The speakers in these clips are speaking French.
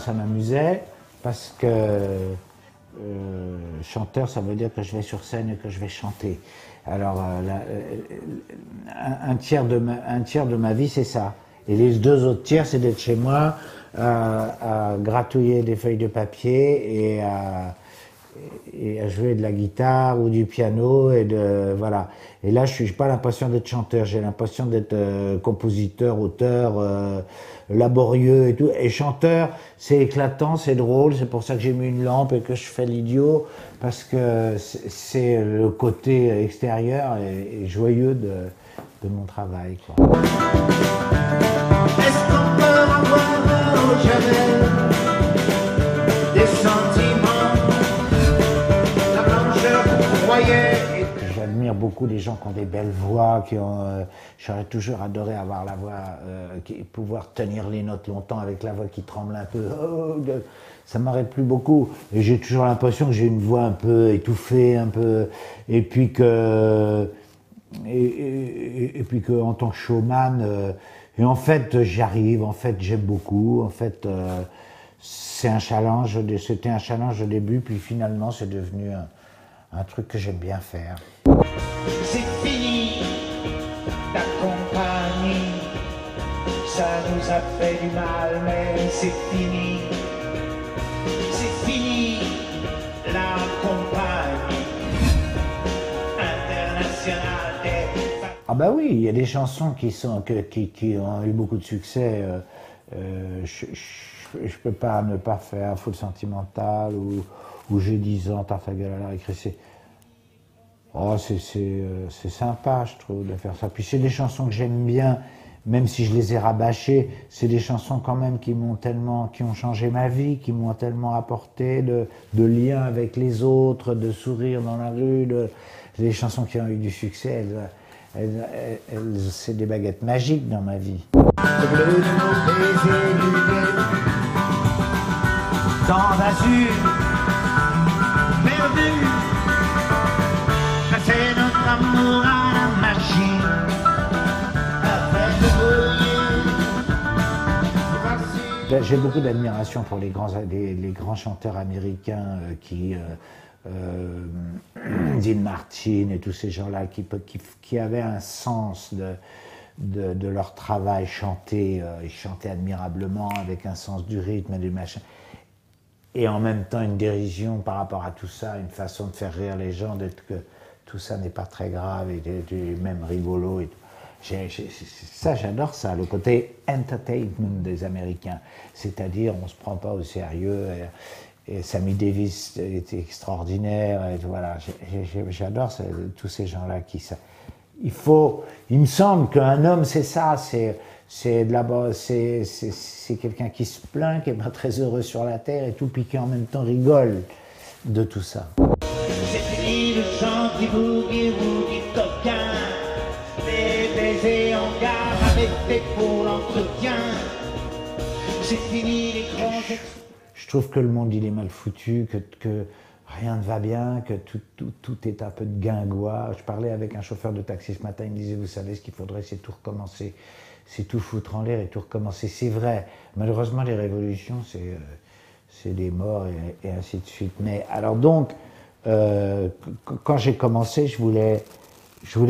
ça m'amusait, parce que chanteur, ça veut dire que je vais sur scène et que je vais chanter. Alors, un tiers de ma vie, c'est ça. Et les 2 autres tiers, c'est d'être chez moi, à gratouiller des feuilles de papier et à jouer de la guitare ou du piano voilà. Et là, je n'ai pas l'impression d'être chanteur, j'ai l'impression d'être compositeur, auteur, laborieux et tout. Et chanteur, c'est éclatant, c'est drôle, c'est pour ça que j'ai mis une lampe et que je fais l'idiot, parce que c'est le côté extérieur et joyeux de mon travail, quoi. Est-ce qu'on peut avoir jamais des sentiments, la blancheur qu'on croyait? J'admire beaucoup les gens qui ont des belles voix, j'aurais toujours adoré avoir la voix, pouvoir tenir les notes longtemps avec la voix qui tremble un peu. Ça m'aurait plu beaucoup. Et j'ai toujours l'impression que j'ai une voix un peu étouffée, un peu, et puis que en tant que showman, et en fait j'y arrive, en fait j'aime beaucoup, en fait c'était un challenge au début, puis finalement c'est devenu un truc que j'aime bien faire. C'est fini ta compagnie, ça nous a fait du mal, mais c'est fini la compagnie internationale des... Ah bah oui, il y a des chansons qui ont eu beaucoup de succès. Je peux pas ne pas faire Foule sentimentale ou J'ai 10 ans, t'as fait gueule à la récré. Oh, c'est sympa, je trouve, de faire ça. Puis c'est des chansons que j'aime bien, même si je les ai rabâchées. C'est des chansons quand même qui ont changé ma vie, qui m'ont tellement apporté de liens avec les autres, de sourires dans la rue. Les chansons qui ont eu du succès, c'est des baguettes magiques dans ma vie. Le bleu de nos baisers lumineux, dans l'azur perdu, c'est notre amour à la machine, avec le brûler. J'ai beaucoup d'admiration pour les grands chanteurs américains Dean Martin et tous ces gens-là qui avaient un sens de leur travail, ils chantaient admirablement avec un sens du rythme et du machin. Et en même temps une dérision par rapport à tout ça, une façon de faire rire les gens, d'être que tout ça n'est pas très grave et même rigolo. Et tout. Ça, j'adore ça, le côté entertainment des Américains. C'est-à-dire, on ne se prend pas au sérieux. Et Sammy Davis était extraordinaire. Et voilà, j'adore tous ces gens-là il me semble qu'un homme, c'est ça. C'est quelqu'un qui se plaint, qui n'est pas très heureux sur la terre et tout, puis qui en même temps rigole de tout ça. C'est fini le chant qui boogie coquin, les baisers en gare avec des faux l'entretien. C'est fini les grands... Je trouve que le monde il est mal foutu, que rien ne va bien, que tout est un peu de guingois. Je parlais avec un chauffeur de taxi ce matin, il me disait, vous savez, ce qu'il faudrait, c'est tout recommencer. C'est tout foutre en l'air et tout recommencer. C'est vrai. Malheureusement, les révolutions, c'est des morts et ainsi de suite. Mais alors donc, quand j'ai commencé, je voulais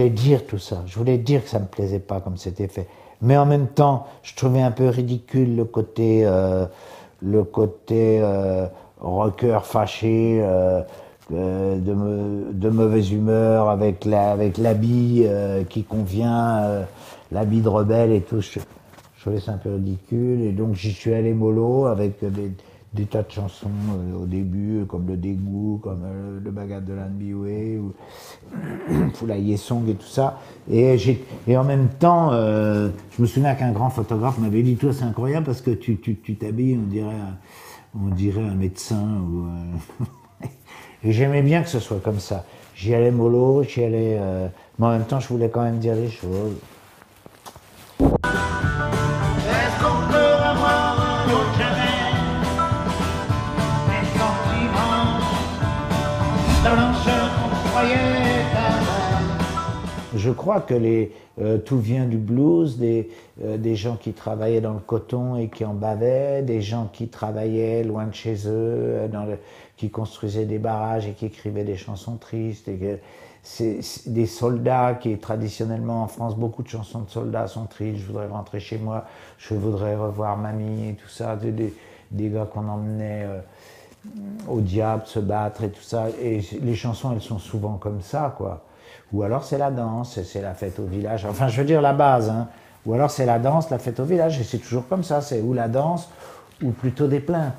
dire tout ça. Je voulais dire que ça me plaisait pas comme c'était fait. Mais en même temps, je trouvais un peu ridicule le côté rocker fâché, de mauvaise humeur, avec l'habit qui convient, l'habit de rebelle et tout. Je trouvais ça un peu ridicule. Et donc j'y suis allé mollo avec des tas de chansons au début, comme Le Dégoût, comme Le Bagad de l'Anbioué, ou Foulaye Song et tout ça. Et en même temps, je me souviens qu'un grand photographe m'avait dit, toi c'est incroyable parce que tu t'habilles, on dirait un médecin. Et j'aimais bien que ce soit comme ça. J'y allais mollo, mais en même temps je voulais quand même dire les choses. Est-ce qu'on peut avoir un autre jamais des sentiments, la blancheur qu'on croyait avare? Je crois que tout vient du blues, des gens qui travaillaient dans le coton et qui en bavaient, des gens qui travaillaient loin de chez eux, qui construisaient des barrages et qui écrivaient des chansons tristes. C'est des soldats qui, traditionnellement en France, beaucoup de chansons de soldats sont tristes. Je voudrais rentrer chez moi, je voudrais revoir mamie et tout ça. Des gars qu'on emmenait au diable se battre et tout ça. Et les chansons, elles sont souvent comme ça, quoi. Ou alors c'est la danse, c'est la fête au village. Enfin, je veux dire la base, hein. Ou alors c'est la danse, la fête au village, et c'est toujours comme ça. C'est ou la danse, ou plutôt des plaintes.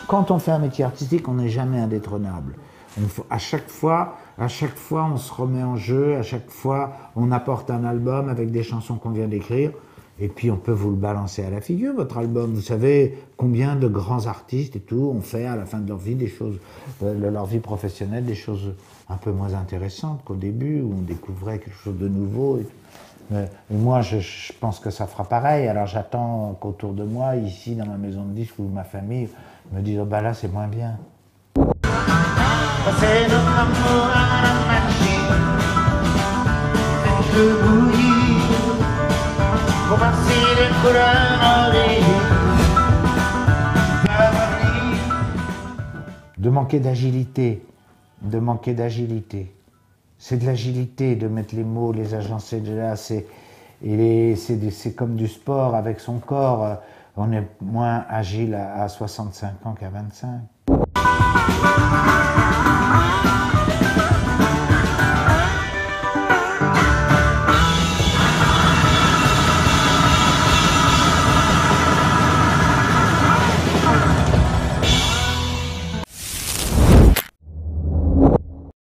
Quand on fait un métier artistique, on n'est jamais indétrônable. À chaque fois, on se remet en jeu, à chaque fois, on apporte un album avec des chansons qu'on vient d'écrire. Et puis on peut vous le balancer à la figure, votre album. Vous savez combien de grands artistes et tout ont fait à la fin de leur vie des choses, de leur vie professionnelle, des choses un peu moins intéressantes qu'au début, où on découvrait quelque chose de nouveau. Et moi, je pense que ça fera pareil. Alors j'attends qu'autour de moi, ici, dans ma maison de disques ou ma famille, me disent « Oh bah là, c'est moins bien ». De manquer d'agilité, C'est de l'agilité de mettre les mots, les agencer de là. C'est comme du sport avec son corps. On est moins agile à 65 ans qu'à 25.